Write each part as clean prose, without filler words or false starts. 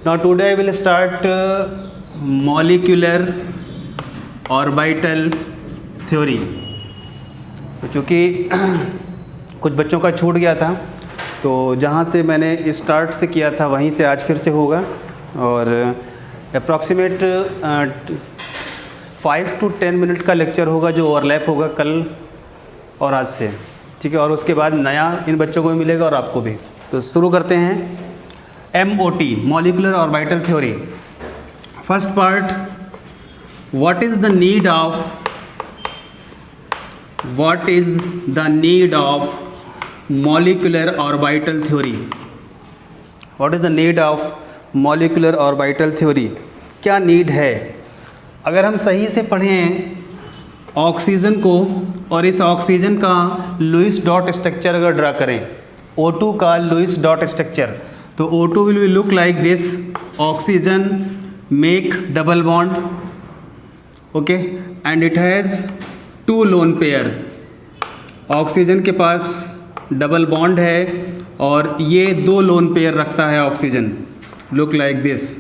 Now today I will start molecular orbital theory. तो चूँकि कुछ बच्चों का छूट गया था, तो जहाँ से मैंने स्टार्ट से किया था वहीं से आज फिर से होगा और अप्रॉक्सीमेट 5 to 10 मिनट का लेक्चर होगा जो ओवरलैप होगा कल और आज से, ठीक है। और उसके बाद नया इन बच्चों को भी मिलेगा और आपको भी। तो शुरू करते हैं। MOT molecular orbital theory. First part, what is the need of molecular orbital theory? What is the need of molecular orbital theory? क्या नीड है? अगर हम सही से पढ़ें ऑक्सीजन को और इस ऑक्सीजन का लुईस डॉट स्ट्रक्चर अगर ड्रा करें, O2 का लुईस डॉट स्ट्रक्चर, तो O2 will be look like this. Oxygen make double bond, okay, and it has 2 lone pair. Oxygen के पास डबल बॉन्ड है और ये 2 लोन पेयर रखता है oxygen, look like this,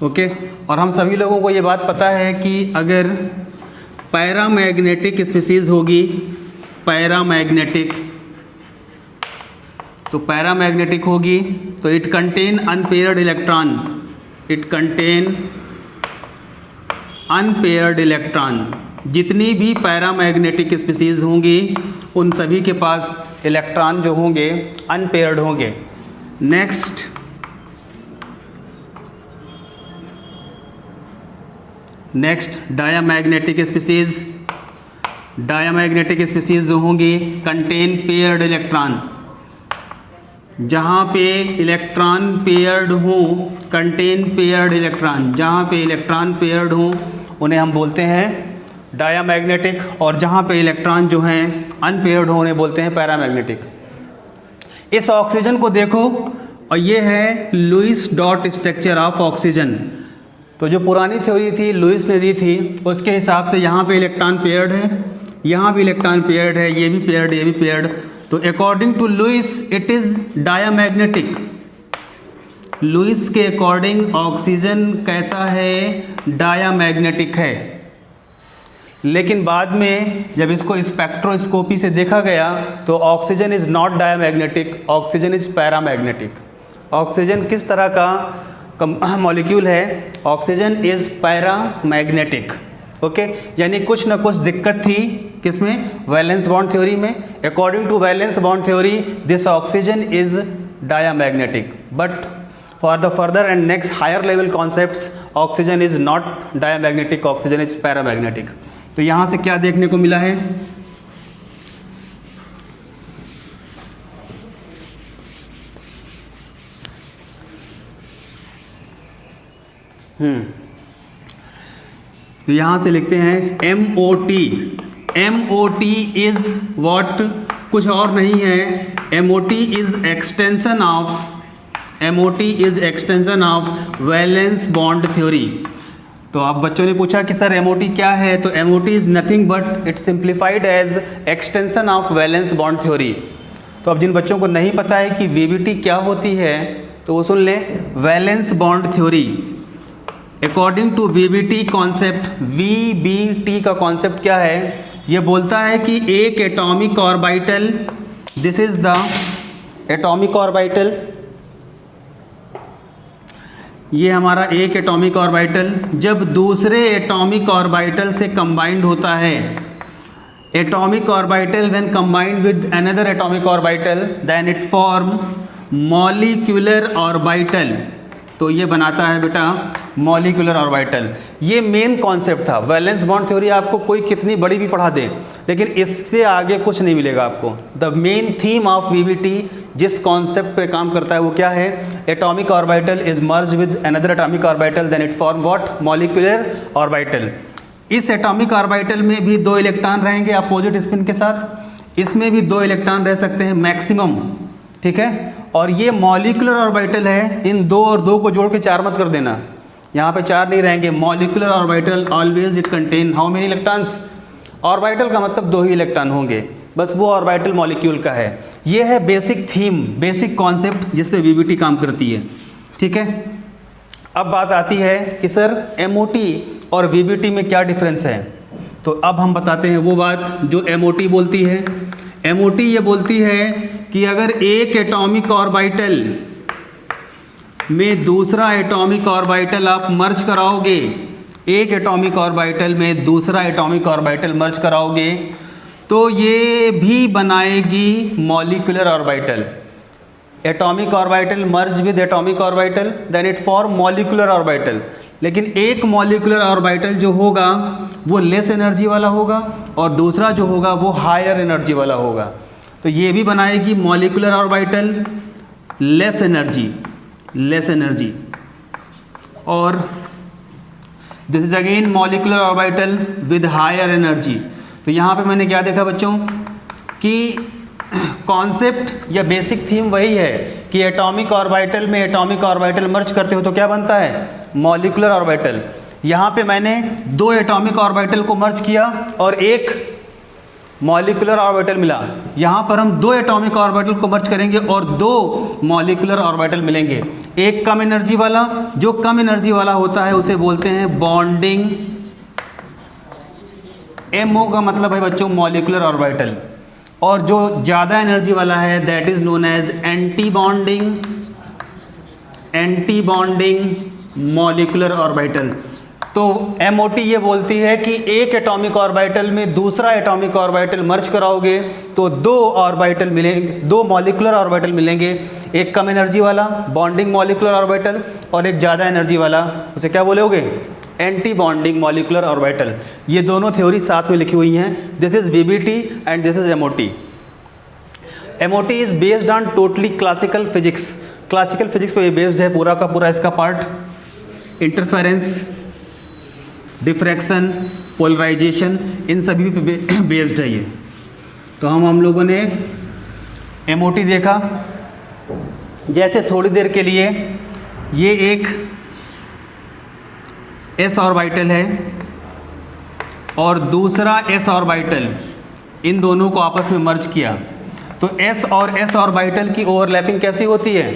okay. और हम सभी लोगों को ये बात पता है कि अगर पैरामैग्नेटिक स्पीसीज़ होगी, पैरामैग्नेटिक होगी तो इट कंटेन अनपेयर्ड इलेक्ट्रॉन, जितनी भी पैरामैग्नेटिक स्पीसीज़ होंगी उन सभी के पास इलेक्ट्रॉन जो होंगे अनपेयर्ड होंगे। नेक्स्ट, डायामैग्नेटिक स्पीसीज़ जो होंगी कंटेन पेयर्ड इलेक्ट्रॉन। जहाँ पे इलेक्ट्रॉन पेयर्ड हों, कंटेन पेयर्ड इलेक्ट्रॉन, जहाँ पे इलेक्ट्रॉन पेयर्ड हों उन्हें हम बोलते हैं डायामैग्नेटिक, और जहाँ पे इलेक्ट्रॉन जो हैं अनपेयर्ड हों उन्हें बोलते हैं पैरामैग्नेटिक। इस ऑक्सीजन को देखो और ये है Lewis dot structure of oxygen. तो जो पुरानी थ्योरी थी लुईस ने दी थी उसके हिसाब से यहाँ पे इलेक्ट्रॉन पेयर्ड है, यहाँ भी इलेक्ट्रॉन पेयर्ड है, ये भी पेयर्ड, ये भी पेयर्ड। तो according to Lewis it is diamagnetic. Lewis के अकॉर्डिंग ऑक्सीजन कैसा है? डायामैग्नेटिक है। लेकिन बाद में जब इसको स्पेक्ट्रोस्कोपी से देखा गया तो oxygen is not diamagnetic, oxygen is paramagnetic. Oxygen किस तरह का मॉलिक्यूल है? Oxygen is paramagnetic, okay. यानी कुछ ना कुछ दिक्कत थी किसमें? वैलेंस बॉन्ड थ्योरी में। According to valence bond theory this oxygen is diamagnetic, but for the further and next higher level concepts oxygen is not diamagnetic, oxygen is paramagnetic. तो यहाँ से क्या देखने को मिला है? तो यहाँ से लिखते हैं MOT इज़ व्हाट? कुछ और नहीं है। MOT is extension of valence bond theory. तो आप बच्चों ने पूछा कि सर MOT क्या है? तो MOT is nothing but it simplified as extension of valence bond theory. तो अब जिन बच्चों को नहीं पता है कि VBT क्या होती है तो वो सुन लें। Valence bond theory according to VBT concept, VBT का कॉन्सेप्ट क्या है? ये बोलता है कि एक atomic orbital, this is the atomic orbital, ये हमारा एक एटॉमिक ऑर्बिटल जब दूसरे एटॉमिक ऑर्बिटल से कंबाइंड होता है, atomic orbital when combined with another atomic orbital then it form molecular orbital. तो ये बनाता है बेटा मॉलिक्यूलर ऑर्बिटल। ये मेन कॉन्सेप्ट था। वैलेंस बॉन्ड थ्योरी आपको कोई कितनी बड़ी भी पढ़ा दे लेकिन इससे आगे कुछ नहीं मिलेगा आपको। The main theme of VBT जिस कॉन्सेप्ट पे काम करता है वो क्या है? Atomic orbital is merge with another atomic orbital then it form what? Molecular orbital. इस एटॉमिक ऑर्बिटल में भी 2 इलेक्ट्रॉन रहेंगे अपोजिट स्पिन के साथ, इसमें भी 2 इलेक्ट्रॉन रह सकते हैं मैक्सिमम, ठीक है। और ये मॉलिक्यूलर ऑर्बिटल है, इन 2 और 2 को जोड़ के 4 मत कर देना, यहाँ पे 4 नहीं रहेंगे। Molecular orbital always it contain how many electrons? Orbital का मतलब 2 ही इलेक्ट्रॉन होंगे, बस वो ऑर्बिटल मॉलिक्यूल का है। ये है बेसिक थीम, बेसिक कॉन्सेप्ट जिस पे VBT काम करती है। ठीक है। अब बात आती है कि सर MOT और VBT में क्या डिफरेंस है। तो अब हम बताते हैं वो बात जो MOT बोलती है। MOT ये बोलती है कि अगर एक एटॉमिक ऑर्बिटल में दूसरा एटॉमिक ऑर्बिटल आप मर्ज कराओगे, एक एटॉमिक ऑर्बिटल में दूसरा एटॉमिक ऑर्बिटल मर्ज कराओगे, तो ये भी बनाएगी molecular orbital. Atomic orbital merge with atomic orbital, then it form molecular orbital. लेकिन एक मॉलिक्यूलर ऑर्बिटल जो होगा वो लेस एनर्जी वाला होगा और दूसरा जो होगा वो हायर एनर्जी वाला होगा। तो ये भी बनाएगी मॉलिक्यूलर ऑर्बिटल लेस एनर्जी, और this is again molecular orbital with higher energy. तो यहाँ पे मैंने क्या देखा बच्चों कि कॉन्सेप्ट या बेसिक थीम वही है कि एटॉमिक ऑर्बिटल में एटॉमिक ऑर्बिटल मर्ज करते हो तो क्या बनता है, मॉलिक्यूलर ऑर्बिटल। यहाँ पे मैंने दो एटॉमिक ऑर्बिटल को मर्ज किया और एक मॉलिक्यूलर ऑर्बिटल मिला। यहाँ पर हम दो एटॉमिक ऑर्बिटल को मर्ज करेंगे और दो मॉलिक्यूलर ऑर्बिटल मिलेंगे। एक कम एनर्जी वाला, जो कम एनर्जी वाला होता है उसे बोलते हैं बॉन्डिंग। MO का मतलब है बच्चों मॉलिक्यूलर ऑर्बिटल, और जो ज़्यादा एनर्जी वाला है that is known as anti bonding molecular orbital. तो MOT ये बोलती है कि एक एटॉमिक ऑर्बिटल में दूसरा एटॉमिक ऑर्बिटल मर्ज कराओगे तो दो ऑर्बिटल मिलेंगे, दो मॉलिक्यूलर ऑर्बिटल मिलेंगे। एक कम एनर्जी वाला बॉन्डिंग मॉलिक्यूलर ऑर्बिटल और एक ज़्यादा एनर्जी वाला, उसे क्या बोलोगे, एंटी बॉन्डिंग मॉलिक्यूलर ऑर्बिटल। ये दोनों थ्योरी साथ में लिखी हुई हैं। This is VBT and this is MOT। MOT is based on totally classical physics. Classical physics पे ये बेस्ड है पूरा का पूरा इसका पार्ट। इंटरफेरेंस, डिफ्रैक्शन, पोलराइजेशन, इन सभी पे बेस्ड है ये। तो हम लोगों ने MOT देखा। जैसे थोड़ी देर के लिए ये एक S ऑर्बिटल है और दूसरा S ऑर्बिटल, इन दोनों को आपस में मर्ज किया तो S और S ऑर्बिटल की ओवरलैपिंग कैसी होती है,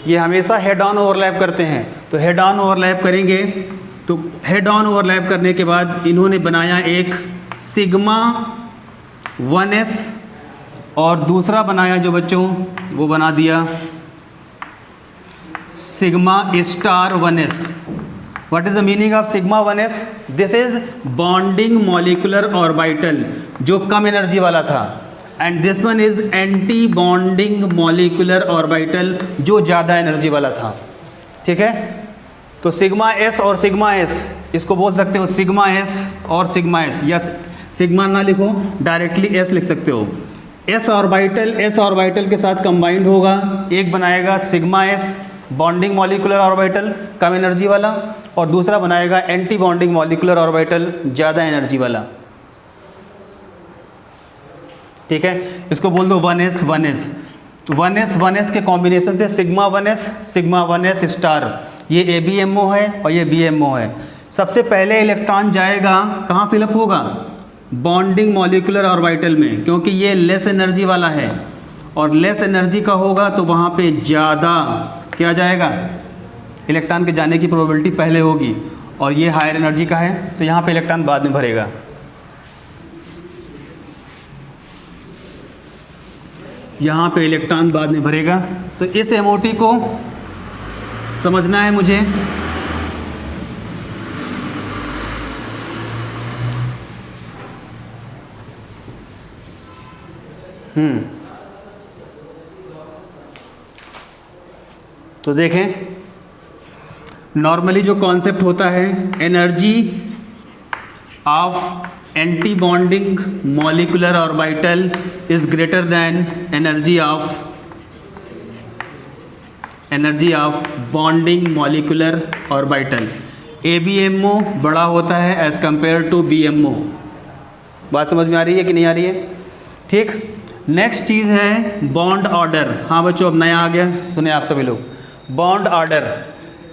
ये हमेशा हेड ऑन ओवरलैप करते हैं। तो हेड ऑन ओवरलैप करेंगे, तो हेड ऑन ओवरलैप करने के बाद इन्होंने बनाया एक सिग्मा 1s और दूसरा बनाया जो बच्चों वो बना दिया sigma star 1s। What is the meaning of sigma 1s? This is bonding molecular orbital जो कम एनर्जी वाला था, and this one is anti bonding molecular orbital जो ज़्यादा एनर्जी वाला था। ठीक है, तो सिग्मा S और सिग्मा S इसको बोल सकते हो सिग्मा S और सिग्मा S, या सिग्मा ना लिखो डायरेक्टली S लिख सकते हो। S ऑर्बिटल के साथ कंबाइंड होगा, एक बनाएगा sigma S bonding molecular orbital कम एनर्जी वाला, और दूसरा बनाएगा एंटी बॉन्डिंग मॉलिक्यूलर ऑर्बिटल ज़्यादा एनर्जी वाला। ठीक है, इसको बोल दो 1s के कॉम्बिनेशन से सिग्मा 1s स्टार, ये ABMO है और ये BMO है। सबसे पहले इलेक्ट्रॉन जाएगा कहाँ फिलअप होगा, बॉन्डिंग मॉलिक्यूलर ऑर्बिटल में, क्योंकि ये लेस एनर्जी वाला है और लेस एनर्जी का होगा तो वहाँ पे ज़्यादा क्या जाएगा, इलेक्ट्रॉन के जाने की प्रोबेबिलिटी पहले होगी, और ये हायर एनर्जी का है तो यहाँ पे इलेक्ट्रॉन बाद में भरेगा। यहाँ पे इलेक्ट्रॉन बाद में भरेगा। तो इस MOT को समझना है मुझे। तो देखें, नॉर्मली जो कॉन्सेप्ट होता है, energy of anti bonding molecular orbital is greater than energy of bonding molecular orbital. ABMO बड़ा होता है एज कंपेयर टू BMO। बात समझ में आ रही है कि नहीं आ रही है? ठीक, नेक्स्ट चीज़ है बॉन्ड ऑर्डर। हाँ बच्चों, अब नया आ गया, सुने आप सभी लोग। बॉन्ड ऑर्डर,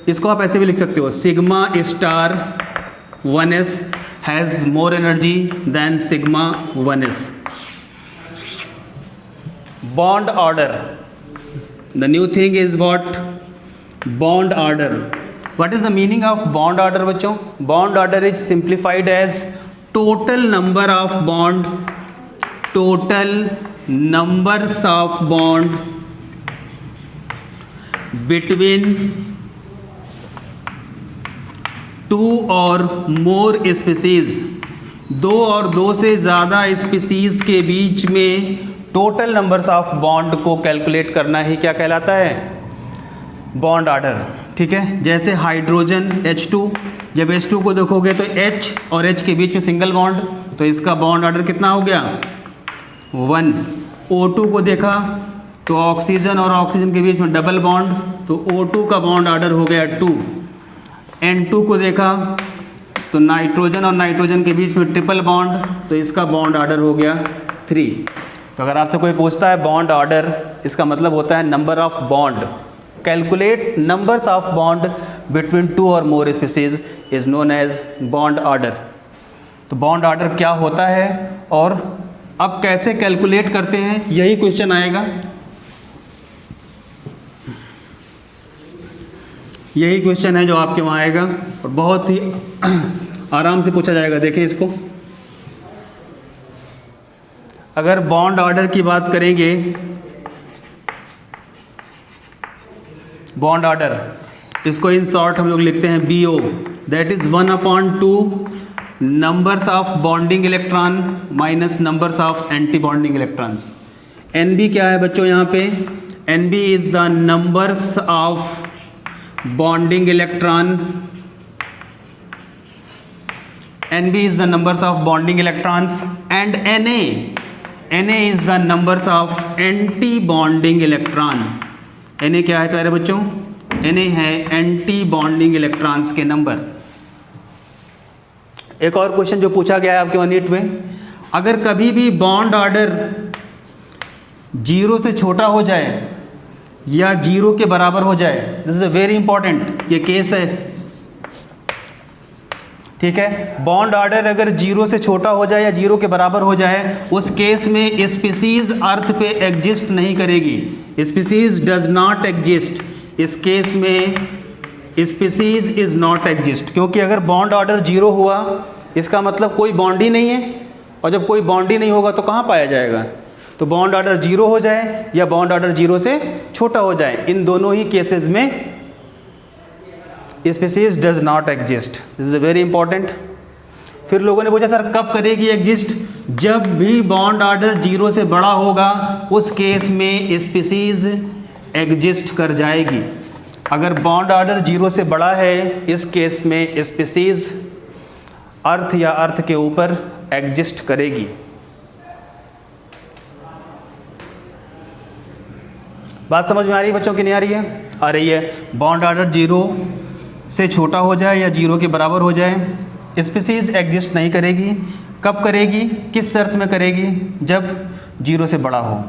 इसको आप ऐसे भी लिख सकते हो, sigma star 1s has more energy than sigma 1s। Bond order, the new thing is what, bond order. What is the meaning of bond order बच्चों? Bond order is simplified as total number of bond, total numbers of bond between two और more species, दो और दो से ज़्यादा species के बीच में total numbers of bond को कैलकुलेट करना ही क्या कहलाता है? Bond order. ठीक है, जैसे हाइड्रोजन H2, जब H2 को देखोगे तो H और H के बीच में सिंगल बॉन्ड, तो इसका बॉन्ड ऑर्डर कितना हो गया? 1। O2 को देखा तो ऑक्सीजन और ऑक्सीजन के बीच में डबल बॉन्ड, तो O2 का बॉन्ड ऑर्डर हो गया 2। N2 को देखा तो नाइट्रोजन और नाइट्रोजन के बीच में ट्रिपल बॉन्ड, तो इसका बॉन्ड ऑर्डर हो गया 3। तो अगर आपसे कोई पूछता है बॉन्ड ऑर्डर, इसका मतलब होता है number of bond. Calculate numbers of bond between two और more species is known as bond order. तो बॉन्ड ऑर्डर क्या होता है और अब कैसे कैलकुलेट करते हैं, यही क्वेश्चन आएगा। यही क्वेश्चन है जो आपके वहाँ आएगा और बहुत ही आराम से पूछा जाएगा। देखिए इसको, अगर बॉन्ड ऑर्डर की बात करेंगे, बॉन्ड ऑर्डर, इसको इन शॉर्ट हम लोग लिखते हैं BO, that is 1/2 numbers of bonding electron minus numbers of anti bonding electrons. NB क्या है बच्चों यहाँ पे? NB is the numbers of bonding electron, NB is the numbers of bonding electrons, and Na is the numbers of anti bonding electron। Na क्या है प्यारे बच्चों? Na है एंटी बॉन्डिंग इलेक्ट्रॉन्स के नंबर। एक और क्वेश्चन जो पूछा गया है आपके यूनिट में, अगर कभी भी बॉन्ड ऑर्डर 0 से छोटा हो जाए या 0 के बराबर हो जाए, this is a very important, ये केस है। ठीक है, बॉन्ड ऑर्डर अगर 0 से छोटा हो जाए या 0 के बराबर हो जाए, उस केस में स्पीसीज अर्थ पे एग्जिस्ट नहीं करेगी। Species does not exist. इस केस में स्पीसीज इज नॉट एग्जिस्ट, क्योंकि अगर बॉन्ड ऑर्डर 0 हुआ इसका मतलब कोई बॉन्ड ही नहीं है, और जब कोई बॉन्ड ही नहीं होगा तो कहाँ पाया जाएगा? तो बॉन्ड ऑर्डर 0 हो जाए या बॉन्ड ऑर्डर 0 से छोटा हो जाए, इन दोनों ही केसेस में species does not exist. This is very important. फिर लोगों ने पूछा सर कब करेगी एग्जिस्ट? जब भी बॉन्ड ऑर्डर 0 से बड़ा होगा उस केस में स्पीसीज एग्जिस्ट कर जाएगी। अगर बॉन्ड ऑर्डर 0 से बड़ा है, इस केस में स्पीसीज अर्थ या अर्थ के ऊपर एग्जिस्ट करेगी। बात समझ में आ रही है बच्चों की, नहीं आ रही है? आ रही है। बॉन्ड ऑर्डर 0 से छोटा हो जाए या 0 के बराबर हो जाए, स्पीसीज एग्जिस्ट नहीं करेगी। कब करेगी, किस शर्त में करेगी? जब 0 से बड़ा हो।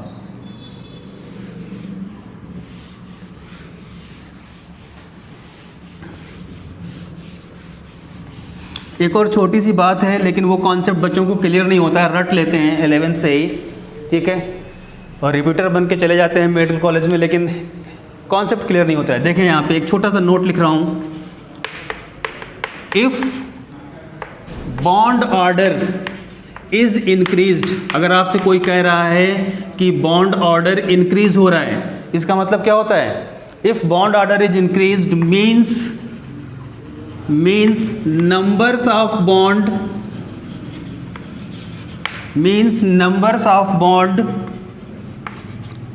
एक और छोटी सी बात है, लेकिन वो कॉन्सेप्ट बच्चों को क्लियर नहीं होता है, रट लेते हैं 11 से ही, ठीक है, और रिपीटर बन के चले जाते हैं मेडिकल कॉलेज में, लेकिन कॉन्सेप्ट क्लियर नहीं होता है। देखें यहाँ पे एक छोटा सा नोट लिख रहा हूँ। If bond order is increased, अगर आपसे कोई कह रहा है कि बॉन्ड ऑर्डर इंक्रीज हो रहा है, इसका मतलब क्या होता है? If bond order is increased means numbers of bond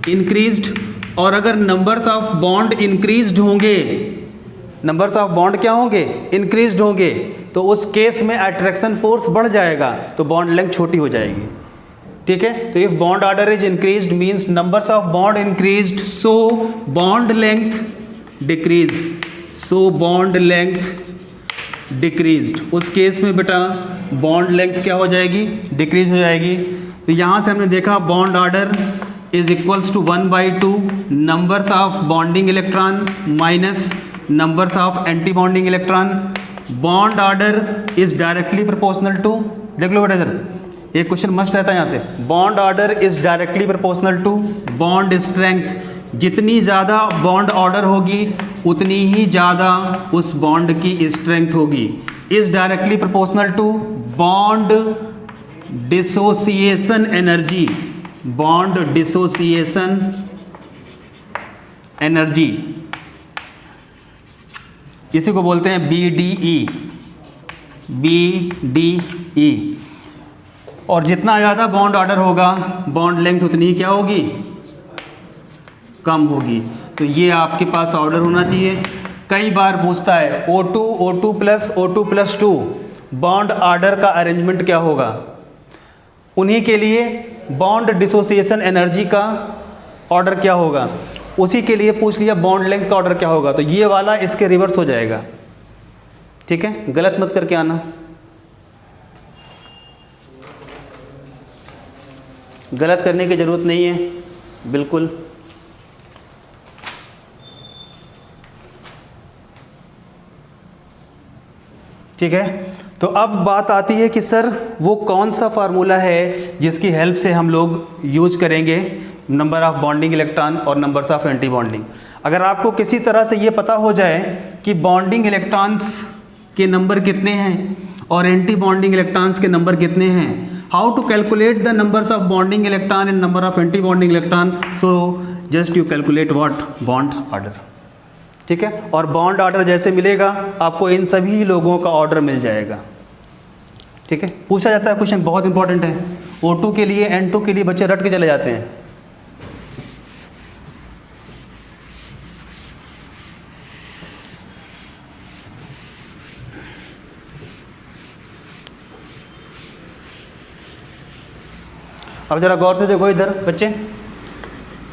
increased, और अगर नंबर्स ऑफ बॉन्ड इंक्रीज्ड होंगे, नंबर्स ऑफ बॉन्ड क्या होंगे? इंक्रीज्ड होंगे, तो उस केस में अट्रैक्शन फोर्स बढ़ जाएगा, तो बॉन्ड लेंथ छोटी हो जाएगी। ठीक है, तो if bond order is increased means numbers of bond increased, so bond length decreased. उस केस में बेटा बॉन्ड लेंथ क्या हो जाएगी? डिक्रीज हो जाएगी। तो यहाँ से हमने देखा bond order is equals to 1/2 numbers of bonding electron minus numbers of anti bonding electron. Bond order is directly proportional to, देख लो बेटा इधर एक क्वेश्चन मस्ट रहता है यहाँ से, bond order is directly proportional to bond strength, जितनी ज़्यादा बॉन्ड ऑर्डर होगी उतनी ही ज़्यादा उस बॉन्ड की स्ट्रेंथ होगी। Is directly proportional to bond dissociation energy, bond dissociation energy, इसी को बोलते हैं BDE, BDE। और जितना ज़्यादा बॉन्ड ऑर्डर होगा बॉन्ड लेंथ उतनी क्या होगी, कम होगी। तो ये आपके पास ऑर्डर होना चाहिए। कई बार पूछता है O2 O2 + 2 बॉन्ड ऑर्डर का अरेंजमेंट क्या होगा। उन्हीं के लिए बॉन्ड डिसोसिएशन एनर्जी का ऑर्डर क्या होगा, उसी के लिए पूछ लिया बॉन्ड लेंथ का ऑर्डर क्या होगा। तो ये वाला इसके रिवर्स हो जाएगा, ठीक है, गलत मत करके आना। गलत करने की ज़रूरत नहीं है बिल्कुल। ठीक है, तो अब बात आती है कि सर वो कौन सा फार्मूला है जिसकी हेल्प से हम लोग यूज करेंगे नंबर ऑफ बॉन्डिंग इलेक्ट्रॉन और नंबर्स ऑफ एंटी बॉन्डिंग। अगर आपको किसी तरह से ये पता हो जाए कि बॉन्डिंग इलेक्ट्रॉन्स के नंबर कितने हैं और एंटी बॉन्डिंग इलेक्ट्रॉन्स के नंबर कितने हैं, how to calculate the numbers of bonding electron and number of anti bonding electron, so just you calculate what bond order. ठीक है, और बॉन्ड ऑर्डर जैसे मिलेगा आपको इन सभी लोगों का ऑर्डर मिल जाएगा। ठीक है, पूछा जाता है क्वेश्चन, बहुत इंपॉर्टेंट है। O2 के लिए N2 के लिए बच्चे रट के चले जाते हैं। अब जरा गौर से देखो इधर बच्चे,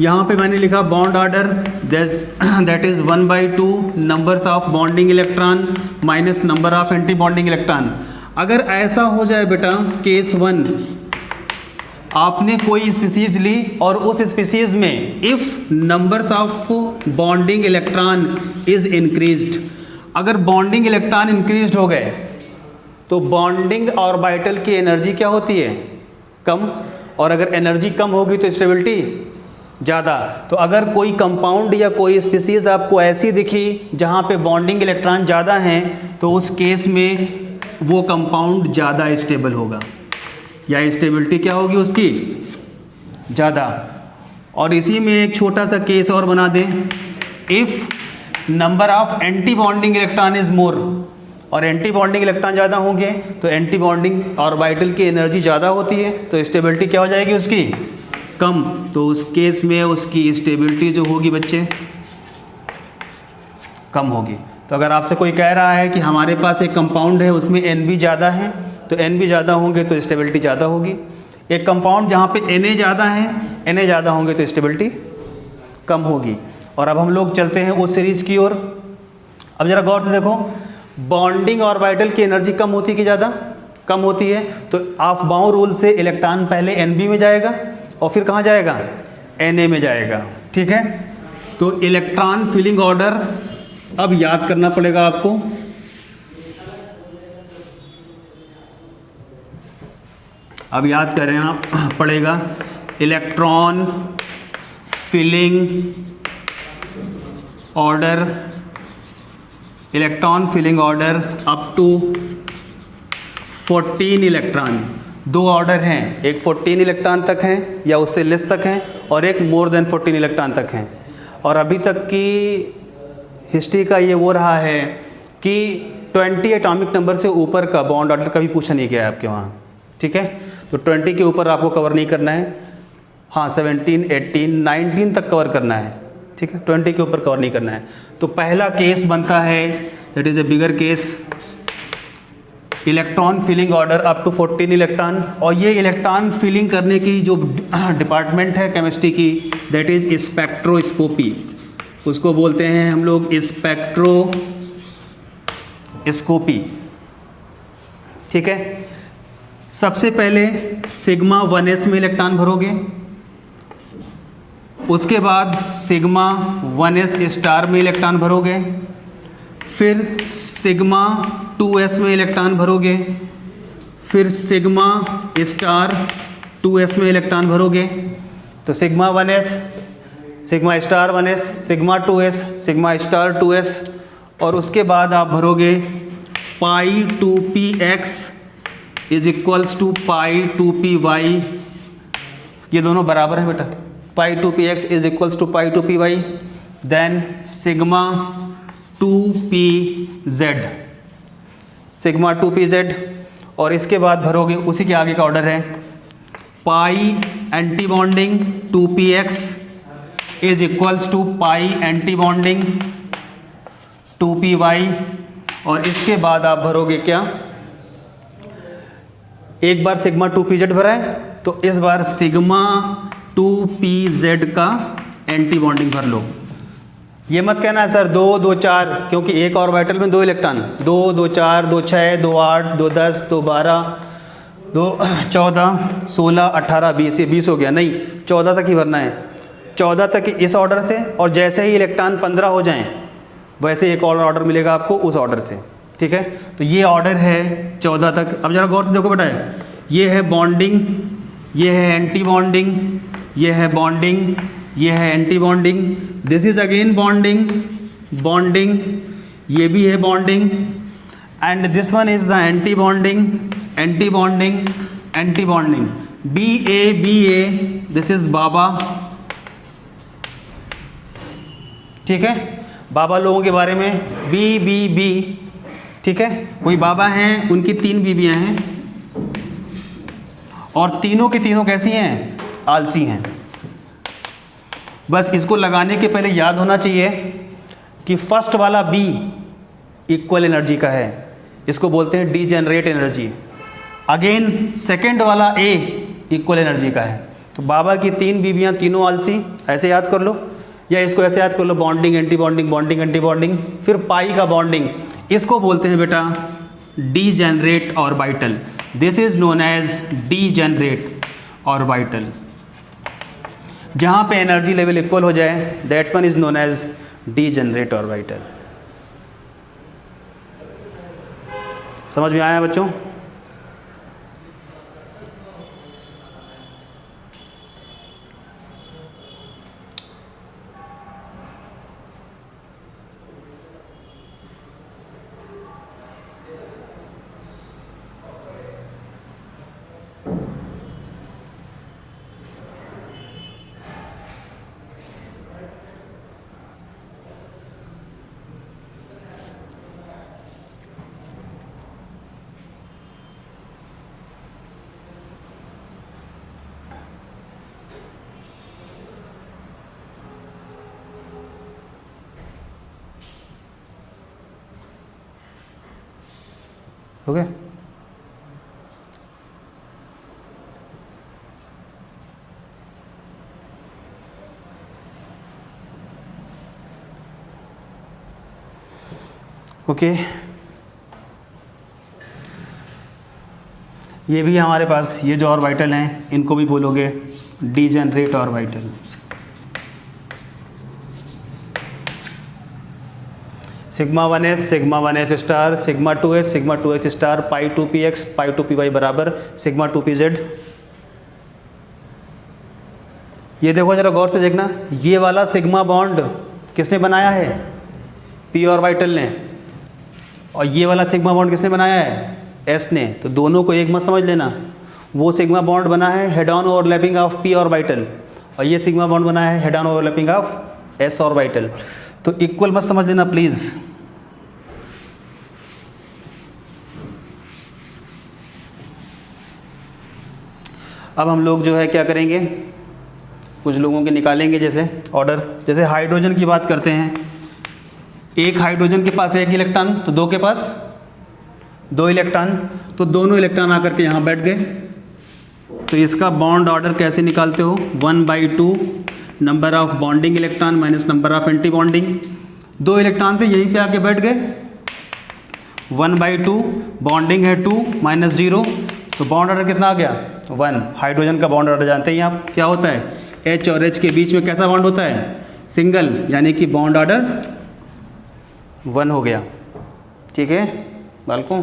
यहाँ पे मैंने लिखा bond order that is 1/2 numbers of bonding electron minus number of anti bonding electron. अगर ऐसा हो जाए बेटा केस 1, आपने कोई स्पीसीज ली और उस स्पीसीज में if numbers of bonding electron is increased, अगर बॉन्डिंग इलेक्ट्रॉन इंक्रीज्ड हो गए तो बॉन्डिंग ऑर्बिटल की एनर्जी क्या होती है, कम, और अगर एनर्जी कम होगी तो स्टेबिलिटी ज़्यादा। तो अगर कोई कंपाउंड या कोई स्पीसीज आपको ऐसी दिखी जहाँ पे बॉन्डिंग इलेक्ट्रॉन ज़्यादा हैं तो उस केस में वो कंपाउंड ज़्यादा स्टेबल होगा या स्टेबिलिटी क्या होगी उसकी, ज़्यादा। और इसी में एक छोटा सा केस और बना दें, if number of anti bonding electron is more, और एंटी बॉन्डिंग इलेक्ट्रॉन ज़्यादा होंगे तो एंटी बॉन्डिंग ऑर्बिटल की एनर्जी ज़्यादा होती है तो स्टेबिलिटी क्या हो जाएगी उसकी, कम। तो उस केस में उसकी स्टेबिलिटी जो होगी बच्चे कम होगी। तो अगर आपसे कोई कह रहा है कि हमारे पास एक कंपाउंड है उसमें Nb ज़्यादा है तो Nb ज़्यादा होंगे तो स्टेबिलिटी ज़्यादा होगी। एक कंपाउंड जहाँ पे Na ज़्यादा है, Na ज़्यादा होंगे तो स्टेबिलिटी कम होगी। और अब हम लोग चलते हैं उस सीरीज़ की ओर। अब ज़रा गौर से देखो, बॉन्डिंग ऑर्बिटल की एनर्जी कम होती कि ज़्यादा, कम होती है, तो ऑफ बाउंड रूल से इलेक्ट्रॉन पहले Nb में जाएगा और फिर कहाँ जाएगा, Na में जाएगा। ठीक है, तो इलेक्ट्रॉन फिलिंग ऑर्डर अब याद करना पड़ेगा आपको। अब याद करना पड़ेगा electron filling order, electron filling order up to 14 electron. दो ऑर्डर हैं, एक 14 इलेक्ट्रॉन तक हैं या उससे लेस तक हैं और एक मोर देन 14 इलेक्ट्रॉन तक हैं। और अभी तक की हिस्ट्री का ये वो रहा है कि 20 एटॉमिक नंबर से ऊपर का बॉन्ड ऑर्डर कभी पूछा नहीं गया है आपके वहाँ। ठीक है, तो 20 के ऊपर आपको कवर नहीं करना है, हाँ 17, 18, 19 तक कवर करना है। ठीक है, 20 के ऊपर कवर नहीं करना है। तो पहला केस बनता है, that is a bigger case, electron filling order up to 14 electron. और ये इलेक्ट्रॉन फिलिंग करने की जो डिपार्टमेंट है केमिस्ट्री की, दैट इज़ स्पेक्ट्रोस्कोपी, उसको बोलते हैं हम लोग स्पेक्ट्रोस्कोपी। ठीक है, सबसे पहले सिग्मा 1s में इलेक्ट्रॉन भरोगे, उसके बाद सिग्मा 1s स्टार में इलेक्ट्रॉन भरोगे, फिर सिग्मा 2s में इलेक्ट्रॉन भरोगे, फिर सिग्मा स्टार 2s में इलेक्ट्रॉन भरोगे। तो sigma 1s sigma star 1s, sigma 2s, sigma star 2s, और उसके बाद आप भरोगे pi 2px is equals to pi 2py, ये दोनों बराबर है बेटा, pi 2px is equals to pi 2py, then sigma 2pz, sigma 2pz, और इसके बाद भरोगे उसी के आगे का ऑर्डर है pi anti bonding 2px is equals to pi anti bonding 2py, और इसके बाद आप भरोगे क्या, एक बार सिग्मा 2pz भरा है तो इस बार सिग्मा 2pz का एंटी बॉन्डिंग भर लो। ये मत कहना है सर 2 2 4, क्योंकि एक ऑर्बिटल में 2 इलेक्ट्रॉन, 2 2 4 2 6 2 8 2 10 2 12 2 14 16 18 20, ये 20 हो गया, नहीं 14 तक ही भरना है, 14 तक इस ऑर्डर से, और जैसे ही इलेक्ट्रॉन 15 हो जाएं वैसे एक और ऑर्डर मिलेगा आपको उस ऑर्डर से, ठीक है। तो ये ऑर्डर है 14 तक। अब जरा गौर से देखो बेटा, ये है बॉन्डिंग, ये है एंटी बॉन्डिंग, ये है बॉन्डिंग, ये है anti bonding, this is again bonding, bonding, ये भी है bonding, and this one is the anti bonding, anti bonding, anti bonding, BA, this is बाबा, ठीक है। बाबा लोगों के बारे में BBB, ठीक है। कोई बाबा हैं, उनकी 3 बीबियाँ हैं, और तीनों की तीनों कैसी हैं, आलसी हैं। बस इसको लगाने के पहले याद होना चाहिए कि फर्स्ट वाला B इक्वल एनर्जी का है, इसको बोलते हैं डीजेनरेट एनर्जी। अगेन सेकंड वाला A इक्वल एनर्जी का है। तो बाबा की 3 बीबियाँ, तीनों आलसी, ऐसे याद कर लो, या इसको ऐसे याद कर लो, bonding anti bonding, bonding anti bonding, फिर पाई का बॉन्डिंग, इसको बोलते हैं बेटा degenerate orbital. This is known as degenerate orbital. जहाँ पे एनर्जी लेवल इक्वल हो जाए that one is known as degenerate orbital. समझ में आया बच्चों? ओके, ओके, ये भी हमारे पास, ये जो ऑर्बिटल हैं इनको भी बोलोगे degenerate orbital. Sigma 1s, sigma 1s star, sigma 2s, sigma 2s star, pi 2px, pi 2py बराबर सिग्मा 2pz। ये देखो जरा गौर से देखना, ये वाला सिग्मा बॉन्ड किसने बनाया है? p ऑर्बिटल ने। और ये वाला सिग्मा बॉन्ड किसने बनाया है? s ने। तो दोनों को एक मत समझ लेना, वो सिग्मा बॉन्ड बना है head on overlapping of p orbital, और ये सिग्मा बॉन्ड बना है head on overlapping of s orbital. तो इक्वल मत समझ लेना प्लीज़। अब हम लोग जो है क्या करेंगे, कुछ लोगों के निकालेंगे जैसे ऑर्डर। जैसे हाइड्रोजन की बात करते हैं, एक हाइड्रोजन के पास एक इलेक्ट्रॉन, तो 2 के पास 2 इलेक्ट्रॉन, तो दोनों इलेक्ट्रॉन आकर के यहाँ बैठ गए। तो इसका बॉन्ड ऑर्डर कैसे निकालते हो? 1/2 number of bonding electron minus number of anti bonding. 2 electron थे, यहीं पे आके बैठ गए। 1/2 बॉन्डिंग है 2 माइनस 0, तो बॉन्ड ऑर्डर कितना आ गया? 1। हाइड्रोजन का बॉन्ड ऑर्डर जानते हैं आप क्या होता है? H और H के बीच में कैसा बॉन्ड होता है? सिंगल, यानी कि बॉन्ड ऑर्डर 1 हो गया। ठीक है बालकों,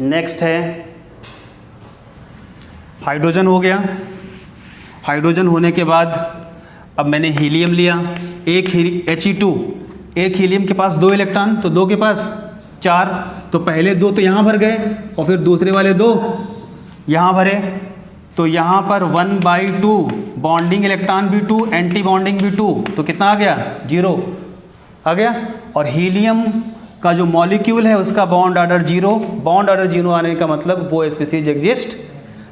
नेक्स्ट है हाइड्रोजन हो गया, हाइड्रोजन होने के बाद अब मैंने हीलियम लिया, एक He2, एक हीलियम के पास 2 इलेक्ट्रॉन, तो 2 के पास 4, तो पहले 2 तो यहाँ भर गए और फिर दूसरे वाले 2 यहाँ भरे, तो यहाँ पर 1/2 बॉन्डिंग इलेक्ट्रॉन भी 2, एंटी बॉन्डिंग भी 2, तो कितना आ गया 0 आ गया। और हीलियम का जो मॉलिक्यूल है उसका बॉन्ड ऑर्डर 0, बॉन्ड ऑर्डर 0 आने का मतलब वो स्पीसीज एग्जिस्ट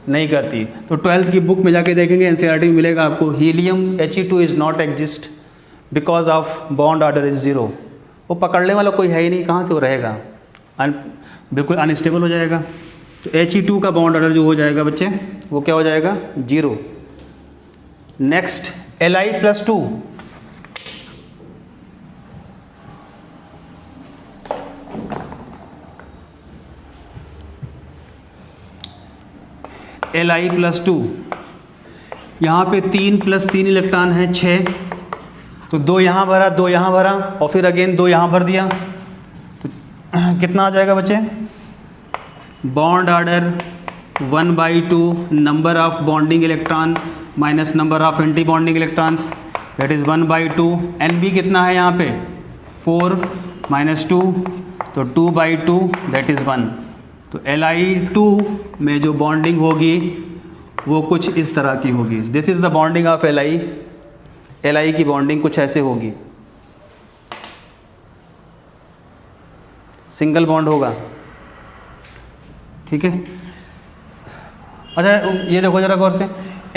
नहीं करती। तो 12th की बुक में जाके देखेंगे, एनसीईआरटी में मिलेगा आपको, helium He2 is not exist because of bond order is 0। वो पकड़ने वाला कोई है ही नहीं, कहाँ से वो रहेगा, बिल्कुल अनस्टेबल हो जाएगा। तो He2 का बॉन्ड ऑर्डर जो हो जाएगा बच्चे वो क्या हो जाएगा 0। नेक्स्ट Li+2, Li+2, यहाँ पे 3 + 3 इलेक्ट्रॉन है 6, तो 2 यहाँ भरा 2 यहाँ भरा और फिर अगेन 2 यहाँ भर दिया, तो कितना आ जाएगा बच्चे, bond order 1/2 number of bonding electron minus number of anti bonding electrons, that is 1/2। Nb कितना है यहाँ पे 4 - 2, तो 2/2 दैट इज़ 1। तो Li2 में जो बॉन्डिंग होगी वो कुछ इस तरह की होगी, this is the bonding of Li। Li की बॉन्डिंग कुछ ऐसे होगी, सिंगल बॉन्ड होगा, ठीक है। अच्छा ये देखो जरा गौर से,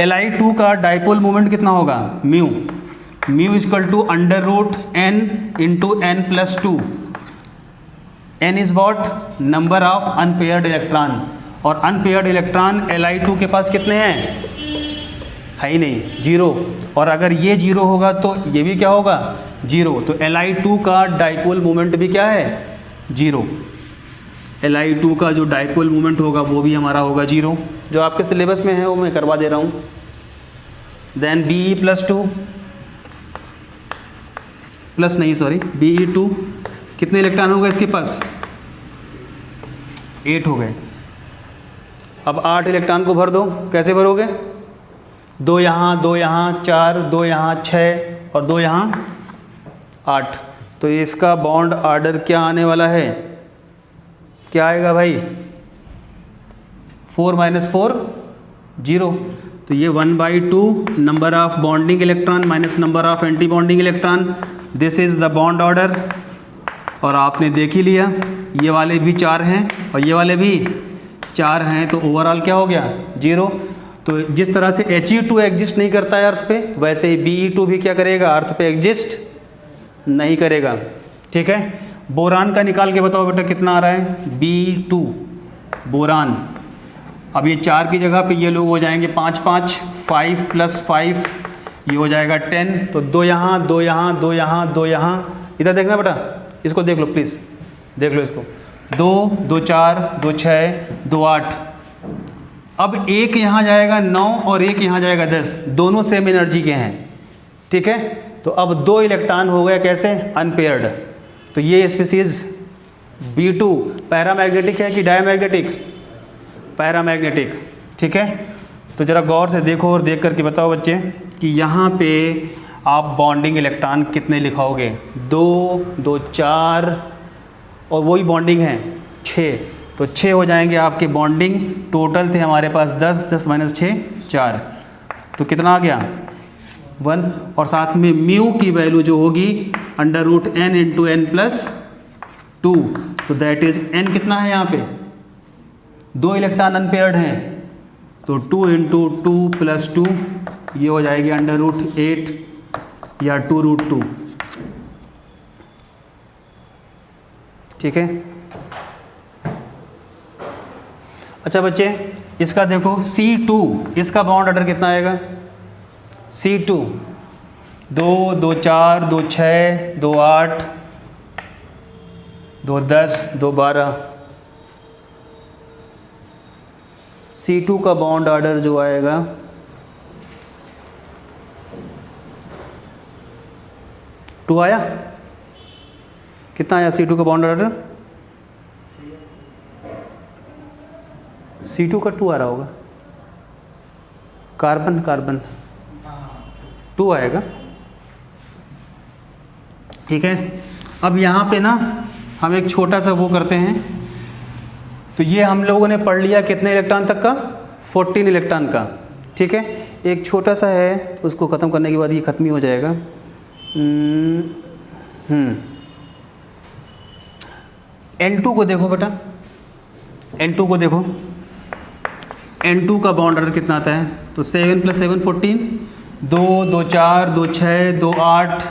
Li2 का डाइपोल मोमेंट कितना होगा mu = √n × n+2। n is what, number of unpaired electron, और अनपेयर्ड इलेक्ट्रॉन Li2 के पास कितने हैं, है ही नहीं 0, और अगर ये 0 होगा तो ये भी क्या होगा 0, तो Li2 का डाइपोल मोमेंट भी क्या है 0। Li2 का जो डाइपोल मोमेंट होगा वो भी हमारा होगा 0, जो आपके सिलेबस में है वो मैं करवा दे रहा हूँ। देन Be+2 Be2 कितने इलेक्ट्रॉन होगा इसके पास 8 हो गए। अब 8 इलेक्ट्रॉन को भर दो, कैसे भरोगे, 2 यहाँ 2 यहाँ 4, 2 यहाँ 6 और 2 यहाँ 8, तो इसका बॉन्ड ऑर्डर क्या आने वाला है, क्या आएगा भाई 4 - 4 0, तो ये 1/2 number of bonding electron minus number of anti bonding electron, this is the bond order. और आपने देख ही लिया ये वाले भी 4 हैं और ये वाले भी 4 हैं, तो ओवरऑल क्या हो गया 0। तो जिस तरह से He2 एग्जिस्ट नहीं करता है अर्थ पे, वैसे ही Be2 भी क्या करेगा अर्थ पे एग्जिस्ट नहीं करेगा, ठीक है। बोरान का निकाल के बताओ बेटा कितना आ रहा है B2 बोरान। अब ये 4 की जगह पे ये लोग हो जाएंगे 5 5 5 + 5 ये हो जाएगा 10, तो 2 यहाँ 2 यहाँ 2 यहाँ 2 यहाँ, इधर देखना बेटा, इसको देख लो प्लीज़, देख लो इसको, 2 2 4 2 6 2 8। अब एक यहाँ जाएगा 9 और एक यहाँ जाएगा 10, दोनों सेम एनर्जी के हैं, ठीक है। तो अब 2 इलेक्ट्रॉन हो गए कैसे अनपेयर्ड। तो ये स्पीसीज B2 पैरामैग्नेटिक है कि डायमैग्नेटिक, पैरामैग्नेटिक, ठीक है। तो ज़रा गौर से देखो और देख करके बताओ बच्चे कि यहाँ पे आप बॉन्डिंग इलेक्ट्रॉन कितने लिखाओगे, 2 2 4 और वही बॉन्डिंग है 6, तो 6 हो जाएंगे आपके बॉन्डिंग। टोटल थे हमारे पास 10 10 - 6 4, तो कितना आ गया 1, और साथ में म्यू की वैल्यू जो होगी √n × n+2, तो दैट इज़ n कितना है यहाँ पे 2 इलेक्ट्रॉन अनपेयर्ड हैं, तो 2 × 2 + 2 ये हो जाएगी √8 या 2√2, ठीक है। अच्छा बच्चे इसका देखो C2, इसका बॉन्ड ऑर्डर कितना आएगा C2 2 2 4 2 6 2 8 2 10 2 12, C2 का बॉन्ड ऑर्डर जो आएगा टू आया, कितना आया C2 का बॉन्ड ऑर्डर, C2 का 2 आ रहा होगा, कार्बन कार्बन 2 आएगा। ठीक है, अब यहाँ पे ना हम एक छोटा सा वो करते हैं। तो ये हम लोगों ने पढ़ लिया कितने इलेक्ट्रॉन तक का, 14 इलेक्ट्रॉन का। ठीक है, एक छोटा सा है, उसको ख़त्म करने के बाद ये ख़त्म ही हो जाएगा। N2 को देखो बेटा, N2 को देखो, N2 का बॉन्ड ऑर्डर कितना आता है? तो 7 + 7 14, 2 2 4 2 6 2 8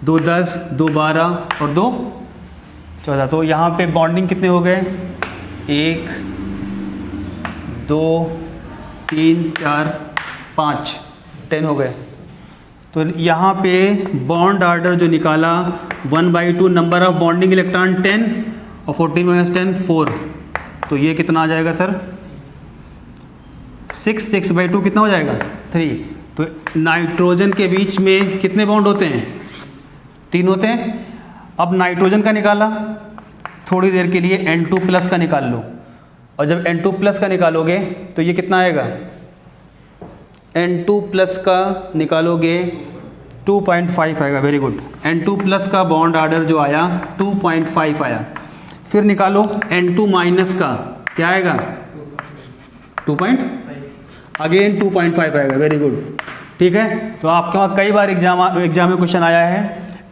2 10 2 12 और 2 14। तो यहाँ पे बॉन्डिंग कितने हो गए? 1 2 3 4 5 10 हो गए। तो यहाँ पे बॉन्ड ऑर्डर जो निकाला 1/2 नंबर ऑफ बॉन्डिंग इलेक्ट्रॉन 10 और 14 - 10 4। तो ये कितना आ जाएगा सर? 6/2 कितना हो जाएगा? 3। तो नाइट्रोजन के बीच में कितने बॉन्ड होते हैं? 3 होते हैं। अब नाइट्रोजन का निकाला, थोड़ी देर के लिए N2+ का निकाल लो, और जब N2+ का निकालोगे तो ये कितना आएगा? N2+ का निकालोगे 2.5 आएगा। Very good. N2+ का बॉन्ड ऑर्डर जो आया 2.5 आया। फिर निकालो N2- का, क्या आएगा? 2. अगेन 2.5 आएगा। Very good. ठीक है, तो आपके वहाँ कई बार एग्जाम में क्वेश्चन आया है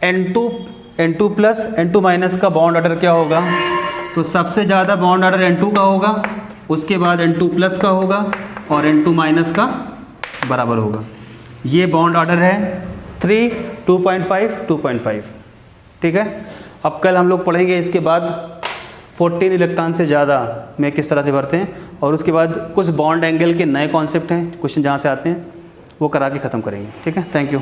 N2+ N2- का बॉन्ड ऑर्डर क्या होगा? तो सबसे ज़्यादा बॉन्ड ऑर्डर N2 का होगा, उसके बाद N2+ का होगा और N2- का बराबर होगा। ये बॉन्ड ऑर्डर है 3 2.5 2.5। ठीक है, अब कल हम लोग पढ़ेंगे इसके बाद 14 इलेक्ट्रॉन से ज़्यादा में किस तरह से भरते हैं, और उसके बाद कुछ बॉन्ड एंगल के नए कॉन्सेप्ट हैं, क्वेश्चन जहाँ से आते हैं वो करा के ख़त्म करेंगे। ठीक है, थैंक यू।